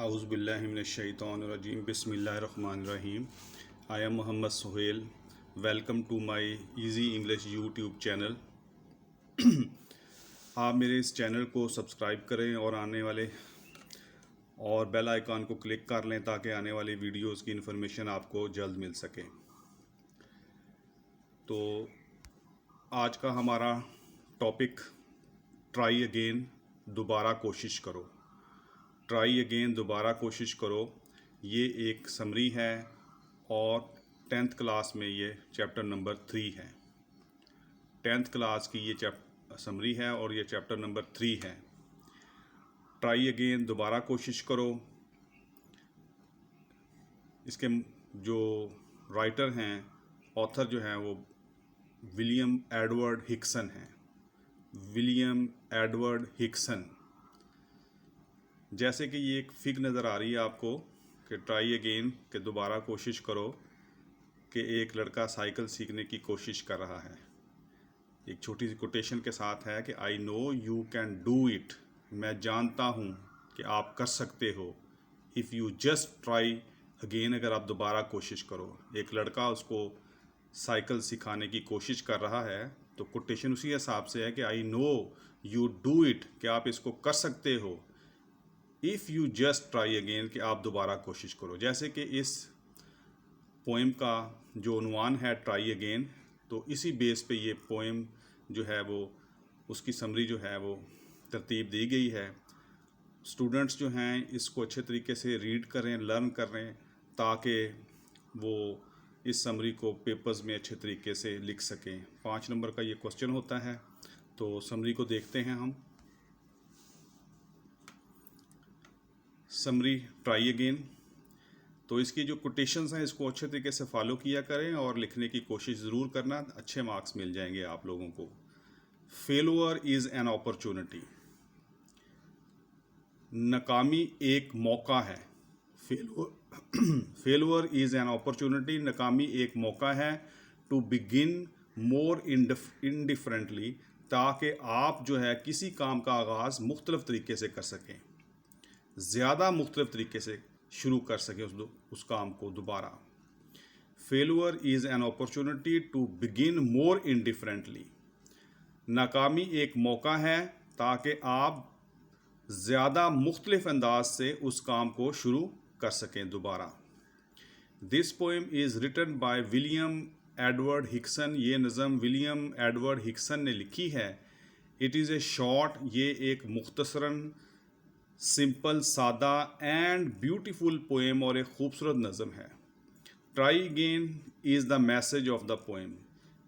Auzubillahiminesh-shaytanir-rajim. Bismillahir-rahmanir-rahim. I am Muhammad Sohail. Welcome to my Easy English YouTube channel. आप मेरे इस channel को subscribe करें और आने वाले और बेल आइकन को क्लिक कर लें ताकि आने वाली वीडियोस की इन्फॉर्मेशन आपको जल्द मिल सके। तो आज का हमारा टॉपिक ट्राई अगेन, दोबारा कोशिश करो। ट्राई अगेन, दोबारा कोशिश करो, ये एक समरी है और 10th क्लास में ये चैप्टर नंबर 3 है। 10th क्लास की ये समरी है और ये चैप्टर नंबर 3 है। ट्राई अगेन, दोबारा कोशिश करो। इसके जो राइटर हैं, ऑथर जो हैं वो विलियम एडवर्ड हिक्सन हैं। William Edward Hickson. जैसे कि ये एक फिग नज़र आ रही है आपको कि ट्राई अगेन, कि दोबारा कोशिश करो, कि एक लड़का साइकिल सीखने की कोशिश कर रहा है। एक छोटी सी कोटेशन के साथ है कि I know you can do it, मैं जानता हूँ कि आप कर सकते हो। If you just try again, अगर आप दोबारा कोशिश करो। एक लड़का उसको साइकिल सिखाने की कोशिश कर रहा है, तो कोटेशन उसी हिसाब से है कि I know you do it, कि आप इसको कर सकते हो। If you just try again, कि आप दोबारा कोशिश करो। जैसे कि इस पोएम का जो उन्वान है ट्राई अगेन, तो इसी बेस पे ये पोएम जो है वो उसकी समरी जो है वो तरतीब दी गई है। स्टूडेंट्स जो हैं इसको अच्छे तरीके से रीड करें, लर्न करें, ताकि वो इस समरी को पेपर्स में अच्छे तरीके से लिख सकें। 5 नंबर का ये क्वेश्चन होता है। तो समरी को देखते हैं हम। Summary try again. तो इसकी जो कोटेशंस हैं इसको अच्छे तरीके से फॉलो किया करें और लिखने की कोशिश ज़रूर करना, अच्छे मार्क्स मिल जाएंगे आप लोगों को। फेलुअर इज़ एन अपॉर्चुनिटी, नाकामी एक मौका है। फेलुअर इज़ एन अपॉर्चुनिटी, नाकामी एक मौका है। टू बिगिन मोर इंडिफरेंटली, ताकि आप जो है किसी काम का आगाज़ मुख्तलिफ तरीके से कर सकें, ज़्यादा मुख्तलिफ तरीके से शुरू कर सकें उस काम को दोबारा। Failure is an opportunity to begin more indifferently, नाकामी एक मौका है ताकि आप ज़्यादा मुख्तलिफ अंदाज से उस काम को शुरू कर सकें दोबारा। This poem is written by William Edward Hickson. ये नज़म विलियम एडवर्ड हिक्सन ने लिखी है। इट इज़ ए शॉर्ट, ये एक मुख्तसरन, सिंपल, सादा एंड ब्यूटीफुल पोएम और एक खूबसूरत नज़म है। Try again is the message of the poem.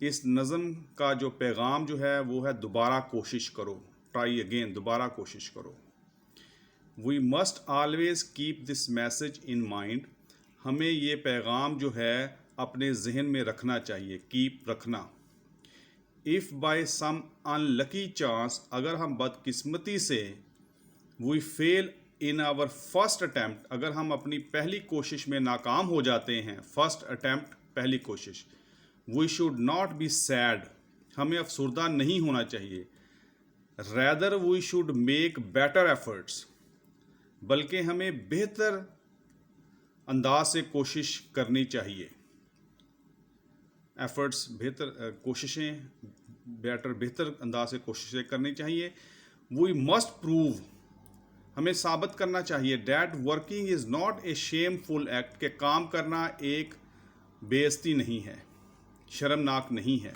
इस नज़म का जो पैगाम जो है वो है दोबारा कोशिश करो। ट्राई अगेन, दोबारा कोशिश करो। We must always keep this message in mind. हमें ये पैगाम जो है अपने जहन में रखना चाहिए, कीप, रखना। If by some unlucky chance, अगर हम बदकिस्मती से we fail in our first attempt, अगर हम अपनी पहली कोशिश में नाकाम हो जाते हैं, फर्स्ट अटैम्प्ट, पहली कोशिश। We should not be sad, हमें अफसुर्दा नहीं होना चाहिए। Rather we should make better efforts, बल्कि हमें बेहतर अंदाज से कोशिश करनी चाहिए। एफर्ट्स, बेहतर कोशिशें, बेहतर अंदाज से कोशिशें करनी चाहिए। वी मस्ट प्रूव, हमें साबित करना चाहिए। That working is not a shameful act, के काम करना एक बेइज्जती नहीं है, शर्मनाक नहीं है।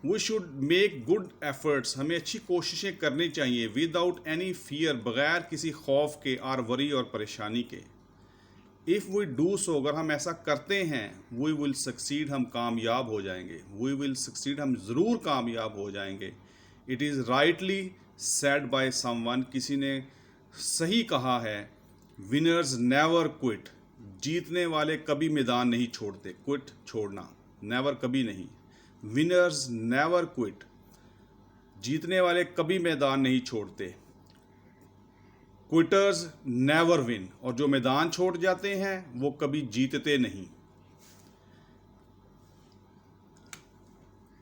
We should make good efforts, हमें अच्छी कोशिशें करनी चाहिए। विदाउट एनी फियर, बग़ैर किसी खौफ के, और वरी और परेशानी के। इफ़ वी डू सो, अगर हम ऐसा करते हैं, वी विल सक्सीड, हम कामयाब हो जाएंगे। वी विल सक्सीड, हम ज़रूर कामयाब हो जाएंगे। It is rightly said by someone, किसी ने सही कहा है। विनर्स नेवर क्विट, जीतने वाले कभी मैदान नहीं छोड़ते। क्विट, छोड़ना, नेवर, कभी नहीं। विनर्स नेवर क्विट, जीतने वाले कभी मैदान नहीं छोड़ते। क्विटर्स नेवर विन, और जो मैदान छोड़ जाते हैं वो कभी जीतते नहीं।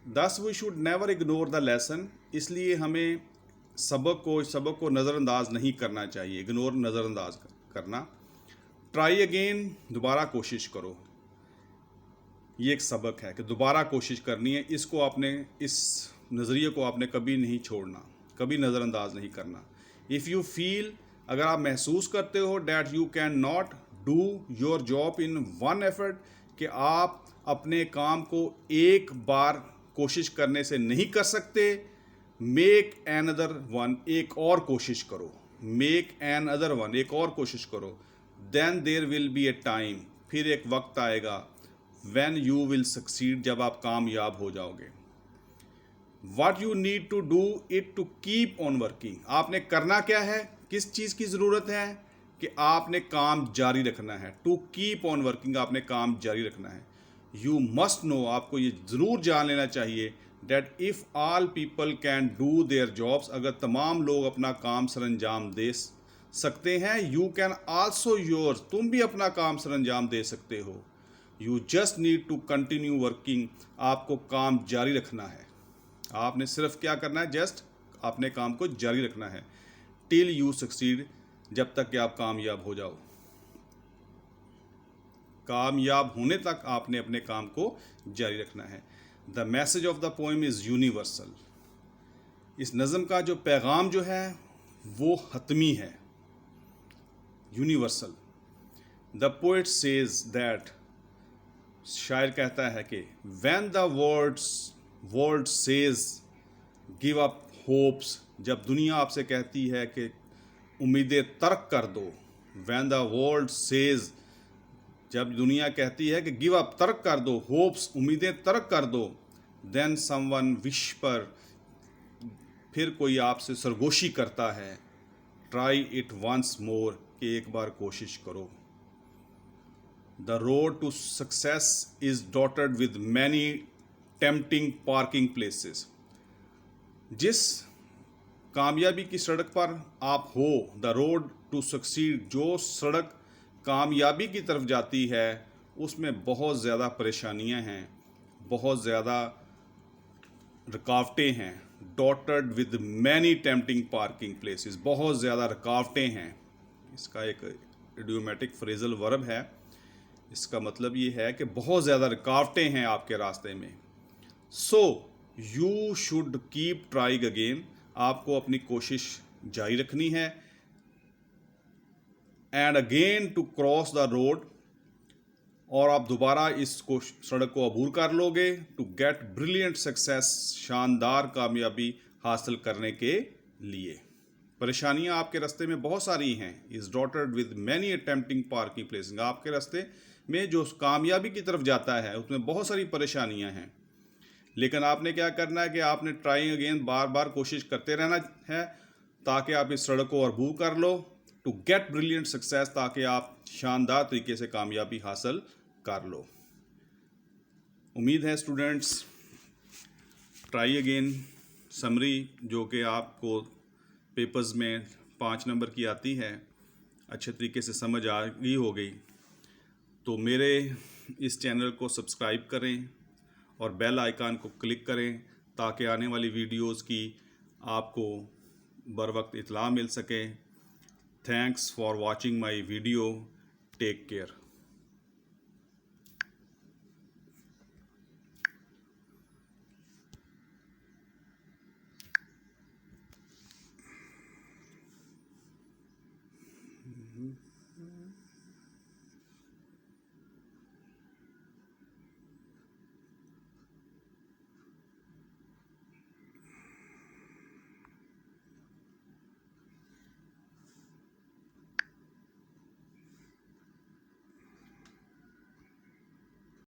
Thus we should never ignore the lesson, इसलिए हमें सबक को नज़रअंदाज नहीं करना चाहिए, इग्नोर नज़रअंदाज करना। ट्राई अगेन, दोबारा कोशिश करो, ये एक सबक है कि दोबारा कोशिश करनी है। इसको आपने, इस नज़रिए को आपने कभी नहीं छोड़ना, कभी नज़रअंदाज नहीं करना। इफ़ यू फील, अगर आप महसूस करते हो that you can not do your job in one effort, कि आप अपने काम को एक बार कोशिश करने से नहीं कर सकते, मेक एन अदर वन, एक और कोशिश करो, मेक एन अदर वन, एक और कोशिश करो। Then there will be a time, फिर एक वक्त आएगा, व्हेन यू विल सक्सीड, जब आप कामयाब हो जाओगे। What you need to do it to keep on working, आपने करना क्या है, किस चीज़ की ज़रूरत है, कि आपने काम जारी रखना है। टू कीप ऑन वर्किंग, आपने काम जारी रखना है। यू मस्ट नो, आपको ये ज़रूर जान लेना चाहिए, that if all people can do their jobs, अगर तमाम लोग अपना काम सरंजाम दे सकते हैं, यू कैन आल्सो योर्स, तुम भी अपना काम सरंजाम दे सकते हो। You just need to continue working, आपको काम जारी रखना है। आपने सिर्फ क्या करना है, जस्ट अपने काम को जारी रखना है, टिल यू सक्सीड, जब तक कि आप कामयाब हो जाओ। कामयाब होने तक आपने अपने काम को जारी रखना है। The message of the poem is universal, इस नज़म का जो पैगाम जो है वो हतमी है, universal. The poet says that, शायर कहता है कि when the world says give up hopes, जब दुनिया आपसे कहती है कि उम्मीदें तर्क कर दो, व्हेन द वर्ल्ड सेज, जब दुनिया कहती है कि गिव अप, तर्क कर दो, होप्स, उम्मीदें तर्क कर दो, देन समवन विस्पर, फिर कोई आपसे सरगोशी करता है, ट्राई इट वंस मोर, कि एक बार कोशिश करो। The road to success is dotted with many tempting parking places, जिस कामयाबी की सड़क पर आप हो, द रोड टू सक्सीड, जो सड़क कामयाबी की तरफ जाती है, उसमें बहुत ज़्यादा परेशानियां हैं, बहुत ज़्यादा रुकावटें हैं। Dotted with many tempting parking places, बहुत ज़्यादा रुकावटें हैं। इसका एक इडियोमेटिक फ्रेजल वर्ब है, इसका मतलब ये है कि बहुत ज़्यादा रुकावटें हैं आपके रास्ते में। So you should keep trying again, आपको अपनी कोशिश जारी रखनी है। And again to cross the road, और आप दोबारा इस सड़क को अबूर कर लोगे, टू गेट ब्रिलियंट सक्सेस, शानदार कामयाबी हासिल करने के लिए। परेशानियां आपके रास्ते में बहुत सारी हैं, is dotted with many attempting parking places, आपके रास्ते में जो कामयाबी की तरफ जाता है उसमें बहुत सारी परेशानियां हैं। लेकिन आपने क्या करना है कि आपने ट्राइंग अगेन, बार बार कोशिश करते रहना है, ताकि आप इस सड़क को अबूर कर लो, टू गेट ब्रिलियंट सक्सेस, ताकि आप शानदार तरीके से कामयाबी हासिल कर लो। उम्मीद है स्टूडेंट्स, ट्राई अगेन समरी जो कि आपको पेपर्स में 5 नंबर की आती है, अच्छे तरीके से समझ आ गई हो गई। तो मेरे इस चैनल को सब्सक्राइब करें और बेल आइकन को क्लिक करें, ताकि आने वाली वीडियोस की आपको बर वक्त इत्तला मिल सके। Thanks for watching my video, take care.